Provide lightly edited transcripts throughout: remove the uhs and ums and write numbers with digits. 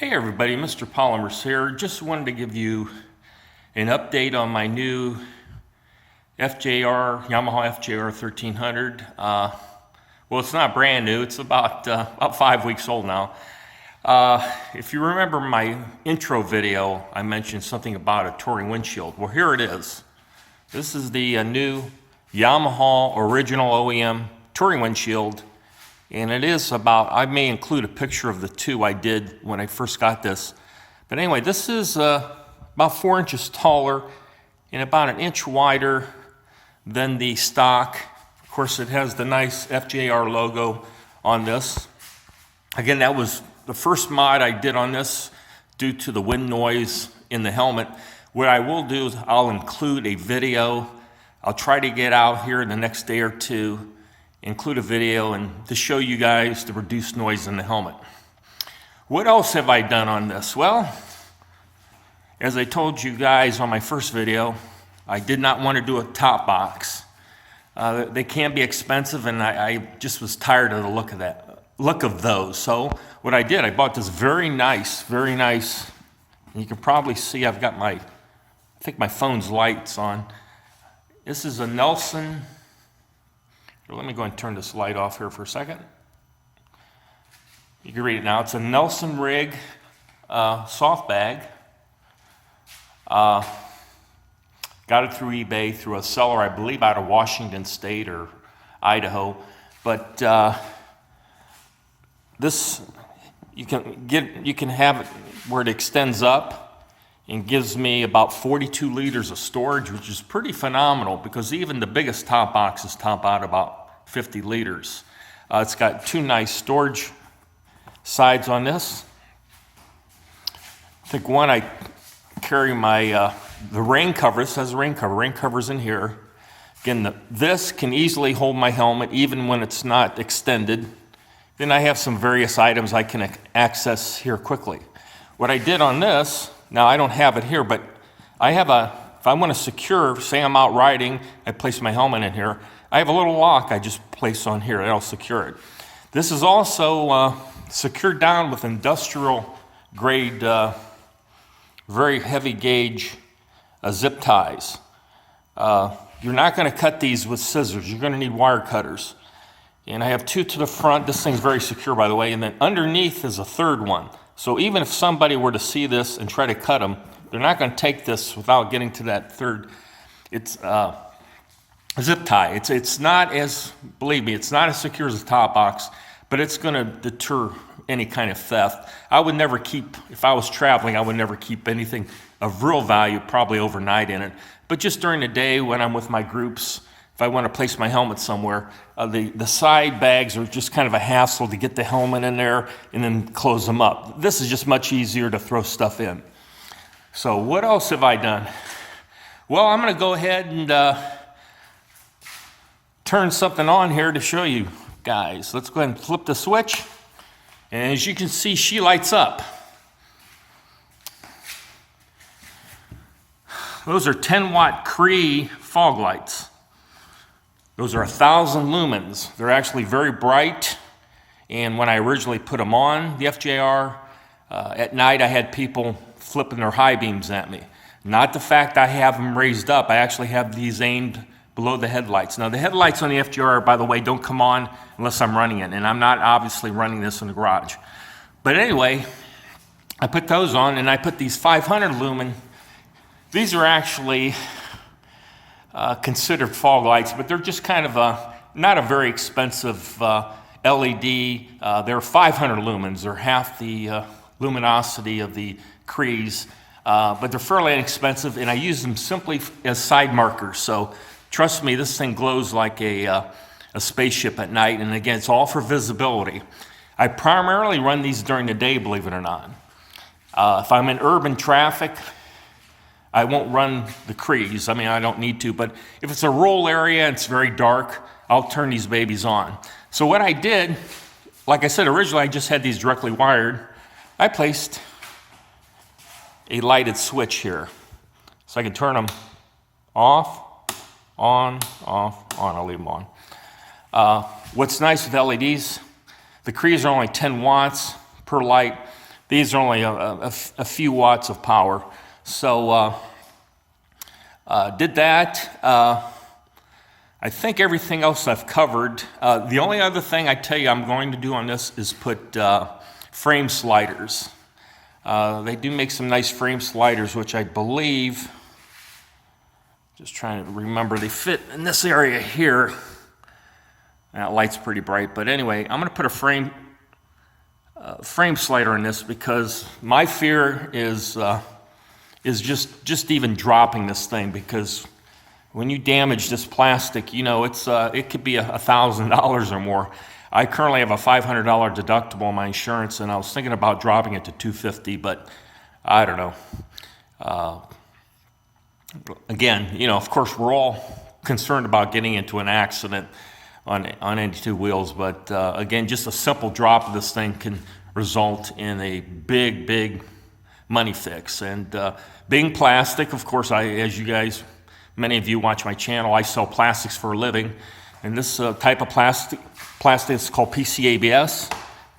Hey everybody, Mr. Polymers here. Just wanted to give you an update on my new FJR, Yamaha FJR 1300. Well, it's not brand new. It's about 5 weeks old now. If you remember my intro video, I mentioned something about a touring windshield. Well, here it is. This is the new Yamaha original Oem touring windshield. And it is about, I may include a picture of the two I did when I first got this. But anyway, this is about 4 inches taller and about an inch wider than the stock. Of course, it has the nice FJR logo on this. Again, that was the first mod I did on this due to the wind noise in the helmet. What I will do is I'll include a video. I'll try to get out here in the next day or two, include a video and to show you guys the reduced noise in the helmet. What else have I done on this? Well, as I told you guys on my first video, I did not want to do a top box. They can be expensive, and I just was tired of the look of those. So what I did, I bought this very nice, you can probably see I've got I think my phone's lights on. This is a Nelson. Let me go and turn this light off here for a second. You can read it now. It's a Nelson rig soft bag. Got it through eBay through a seller, I believe, out of Washington State or Idaho. But this you can have it where it extends up and gives me about 42 liters of storage, which is pretty phenomenal because even the biggest top boxes top out about 50 liters. It's got two nice storage sides on this. I think one I carry my the rain cover. This has a rain cover. Rain cover's in here. Again, this can easily hold my helmet even when it's not extended. Then I have some various items I can access here quickly. What I did on this, now I don't have it here, but I have if I want to secure, say I'm out riding, I place my helmet in here. I have a little lock I just place on here. That'll secure it. This is also secured down with industrial grade, very heavy gauge zip ties. You're not going to cut these with scissors. You're going to need wire cutters. And I have two to the front. This thing's very secure, by the way. And then underneath is a third one. So even if somebody were to see this and try to cut them, they're not going to take this without getting to that third. It's zip tie. It's not as, believe me, it's not as secure as a top box, but it's going to deter any kind of theft. I would never keep, if I was traveling, I would never keep anything of real value probably overnight in it. But just during the day when I'm with my groups, if I want to place my helmet somewhere, the side bags are just kind of a hassle to get the helmet in there and then close them up. This is just much easier to throw stuff in. So what else have I done? Well, I'm going to go ahead and turn something on here to show you guys. Let's go ahead and flip the switch. And as you can see, she lights up. Those are 10-watt Cree fog lights. Those are 1,000 lumens. They're actually very bright. And when I originally put them on the FJR, at night I had people flipping their high beams at me. Not the fact I have them raised up. I actually have these aimed below the headlights. Now the headlights on the FJR, by the way, don't come on unless I'm running it. And I'm not obviously running this in the garage. But anyway, I put those on and I put these 500 lumen. These are actually considered fog lights, but they're just kind of not a very expensive LED. They're 500 lumens. They're half the luminosity of the Crees, but they're fairly inexpensive, and I use them simply as side markers. So trust me, this thing glows like a spaceship at night, and again, it's all for visibility. I primarily run these during the day, believe it or not. If I'm in urban traffic, I won't run the Crees. I mean, I don't need to, but if it's a rural area and it's very dark, I'll turn these babies on. So what I did, like I said, originally I just had these directly wired. I placed a lighted switch here. So I can turn them off, on, off, on. I'll leave them on. What's nice with LEDs, the Crees are only 10 watts per light. These are only a few watts of power. So did that. I think everything else I've covered. The only other thing I tell you I'm going to do on this is put frame sliders. They do make some nice frame sliders, which I believe, just trying to remember, they fit in this area here. That light's pretty bright, but anyway, I'm going to put a frame slider in this because my fear is just even dropping this thing, because when you damage this plastic, you know, it could be $1,000 or more. I currently have a $500 deductible on my insurance, and I was thinking about dropping it to $250, but I don't know. Again, you know, of course, we're all concerned about getting into an accident on any two wheels, but again, just a simple drop of this thing can result in a big money fix. And being plastic, of course, as you guys, many of you watch my channel, I sell plastics for a living, and this type of plastic is called PCABS.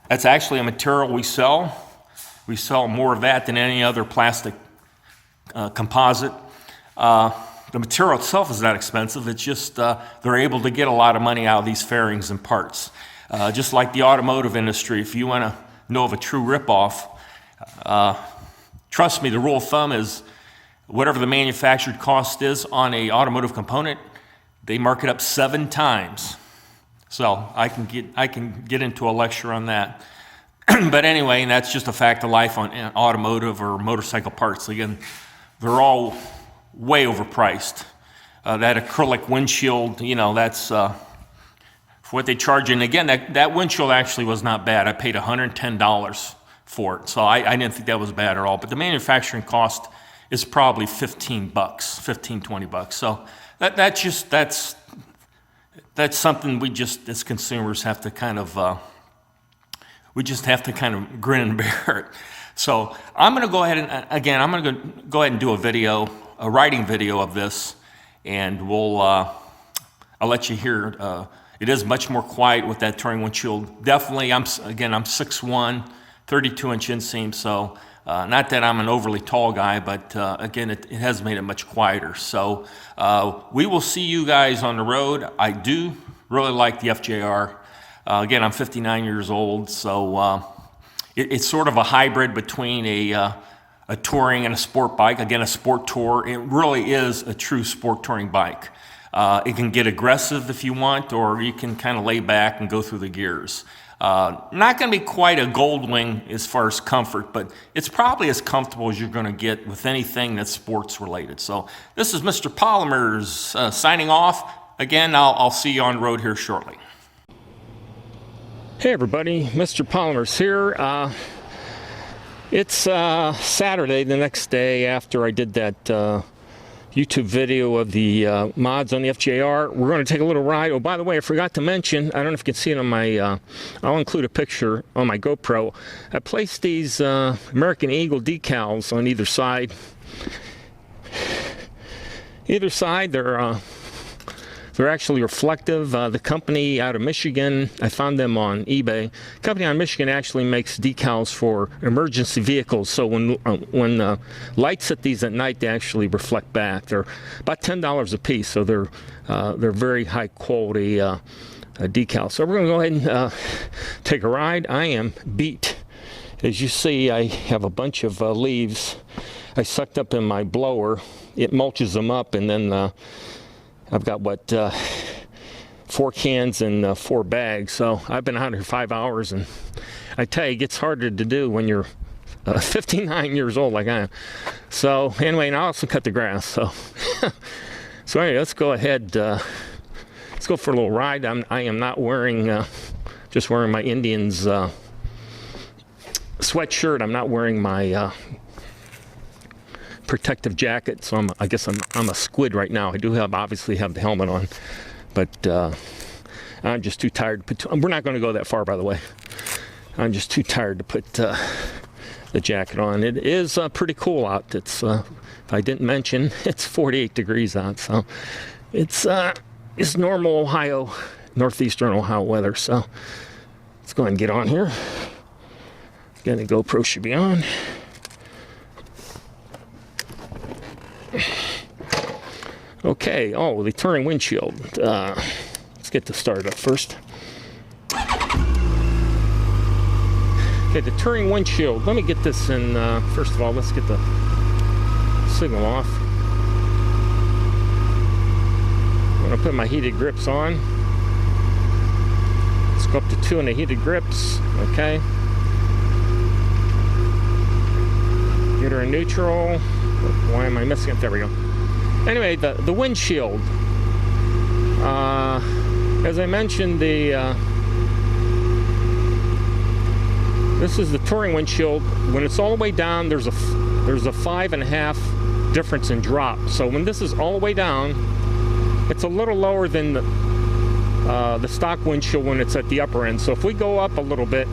That's actually a material we sell. We sell more of that than any other plastic composite. The material itself is not expensive. It's just they're able to get a lot of money out of these fairings and parts. Just like the automotive industry, if you want to know of a true ripoff, trust me, the rule of thumb is whatever the manufactured cost is on a automotive component, they mark it up 7 times. So I can get into a lecture on that. But anyway, that's just a fact of life on automotive or motorcycle parts. Again, they're all way overpriced. That acrylic windshield, you know, that's for what they charge. And again, that windshield actually was not bad. I paid $110 for it, so I didn't think that was bad at all. But the manufacturing cost is probably $15, $20. So that's something we just, as consumers, have to kind of grin and bear it. So I'm going to go ahead and do a writing video of this, and I'll let you hear. It is much more quiet with that touring windshield. Definitely, I'm 6'1", 32-inch inseam, so not that I'm an overly tall guy, but again, it has made it much quieter. So we will see you guys on the road. I do really like the FJR. Again, I'm 59 years old, so it's sort of a hybrid between a touring and a sport bike. Again, a sport tour. It really is a true sport touring bike. It can get aggressive if you want, or you can kind of lay back and go through the gears. Not going to be quite a Goldwing as far as comfort, but it's probably as comfortable as you're going to get with anything that's sports related. So this is Mr. Polymers signing off. Again, I'll see you on the road here shortly. Hey everybody, Mr. Polymers here. It's Saturday, the next day after I did that YouTube video of the mods on the FJR. We're going to take a little ride. Oh, by the way, I forgot to mention, I don't know if you can see it on my, I'll include a picture on my GoPro. I placed these American Eagle decals on either side. Either side, they're actually reflective. The company out of Michigan, I found them on eBay. The company out of Michigan actually makes decals for emergency vehicles. So when lights hit these at night, they actually reflect back. They're about $10 a piece, so they're very high quality decals. So we're going to go ahead and take a ride. I am beat. As you see, I have a bunch of leaves I sucked up in my blower. It mulches them up, and then I've got, 4 cans and 4 bags, so I've been out here 5 hours, and I tell you, it gets harder to do when you're 59 years old like I am. So anyway, and I also cut the grass, so anyway, let's go ahead, let's go for a little ride. I am not wearing, just wearing my Indians sweatshirt. I'm not wearing my protective jacket, so I guess I'm a squid right now. I do obviously have the helmet on, but I'm just too tired to put. We're not going to go that far, by the way. I'm just too tired to put the jacket on. It is pretty cool out. It's if I didn't mention, it's 48 degrees out, so it's normal Ohio, northeastern Ohio weather. So let's go ahead and get on here. Again, the GoPro should be on. Okay, oh, the touring windshield. Let's get this started up first. Okay, the touring windshield. Let me get this in, first of all, let's get the signal off. I'm going to put my heated grips on. Let's go up to 2 in the heated grips, okay. Get her in neutral. Why am I missing it? There we go. Anyway, the windshield. As I mentioned, this is the touring windshield. When it's all the way down, there's a 5.5 difference in drop. So when this is all the way down, it's a little lower than the stock windshield when it's at the upper end. So if we go up a little bit,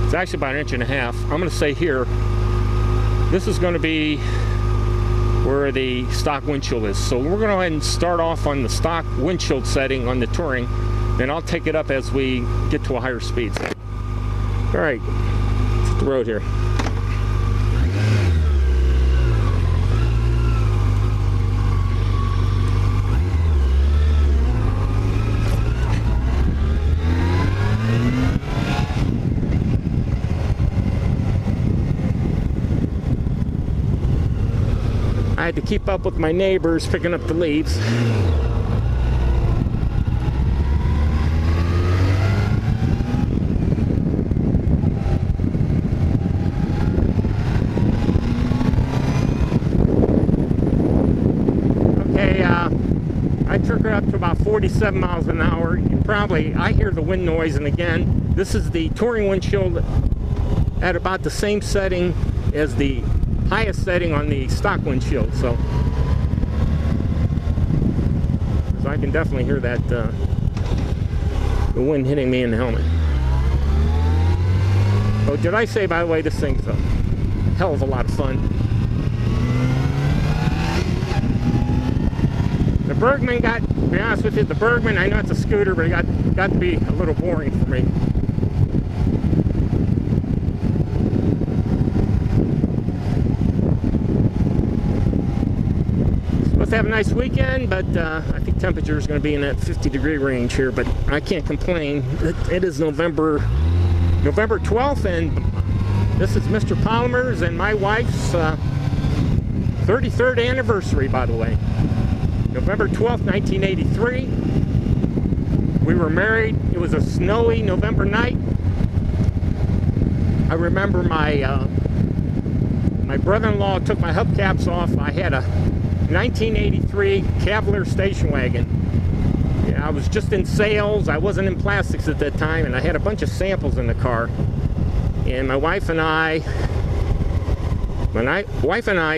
it's actually about 1.5 inches. I'm going to say here, this is going to be where the stock windshield is. So we're going to go ahead and start off on the stock windshield setting on the touring. Then I'll take it up as we get to a higher speed. All right, let's hit the road here. I had to keep up with my neighbors picking up the leaves. Okay, I took her up to about 47 miles an hour. I hear the wind noise, and again, this is the touring windshield at about the same setting as the highest setting on the stock windshield, so I can definitely hear that the wind hitting me in the helmet. Oh, did I say, by the way, this thing's a hell of a lot of fun. The Bergman to be honest with you, the Bergman, I know it's a scooter, but it got to be a little boring for me. To have a nice weekend, but I think temperature is going to be in that 50-degree range here, but I can't complain. It is November 12th, and this is Mr. Polymer's and my wife's 33rd anniversary, by the way. November 12th, 1983. We were married. It was a snowy November night. I remember my brother-in-law took my hubcaps off. I had a 1983 Cavalier station wagon. Yeah, I was just in sales. I wasn't in plastics at that time, and I had a bunch of samples in the car. And my wife and I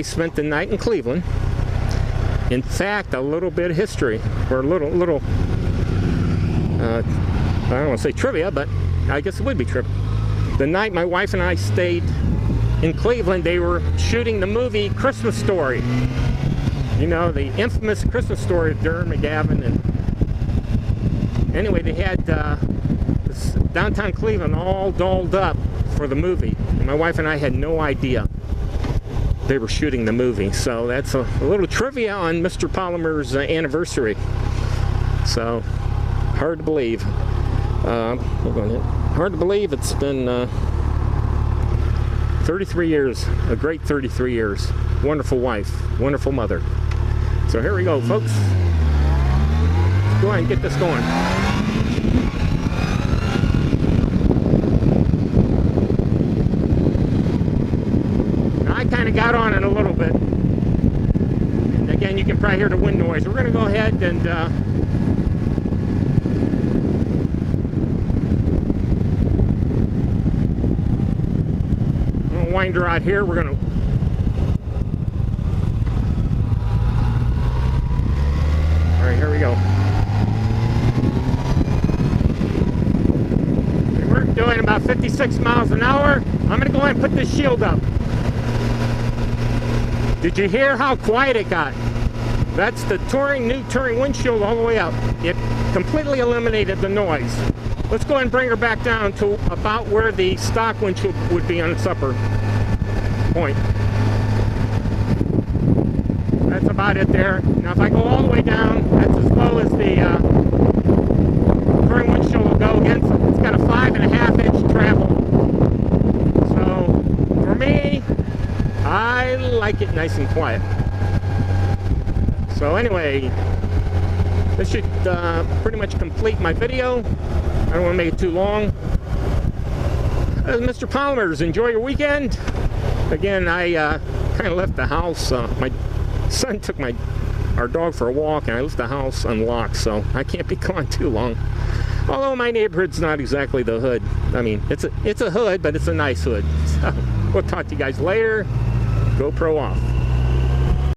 spent the night in Cleveland. In fact, a little bit of history, or a little I don't want to say trivia, but I guess it would be trivia. The night my wife and I stayed in Cleveland, they were shooting the movie Christmas Story. You know, the infamous Christmas Story of Durham McGavin. And anyway, they had downtown Cleveland all dolled up for the movie. And my wife and I had no idea they were shooting the movie. So that's a little trivia on Mr. Polymer's anniversary. So, hard to believe. Hard to believe it's been 33 years. A great 33 years. Wonderful wife. Wonderful mother. So here we go, folks. Let's go ahead and get this going. Now, I kind of got on it a little bit. And again, you can probably hear the wind noise. We're going to go ahead and I'm going to wind her out here. We're going to here we go. We're doing about 56 miles an hour. I'm going to go ahead and put this shield up. Did you hear how quiet it got? That's the new touring windshield all the way up. It completely eliminated the noise. Let's go ahead and bring her back down to about where the stock windshield would be on its upper point. That's about it there. Now if I go all the way down, that's as low as the touring windshield will go. Again, it's got a 5.5 inch travel. So for me, I like it nice and quiet. So anyway, this should pretty much complete my video. I don't want to make it too long. Mr. Polymers, enjoy your weekend. Again, I kind of left the house. My son took our dog for a walk, and I left the house unlocked, so I can't be gone too long. Although my neighborhood's not exactly the hood. I mean, it's a hood, but it's a nice hood. So we'll talk to you guys later. GoPro off.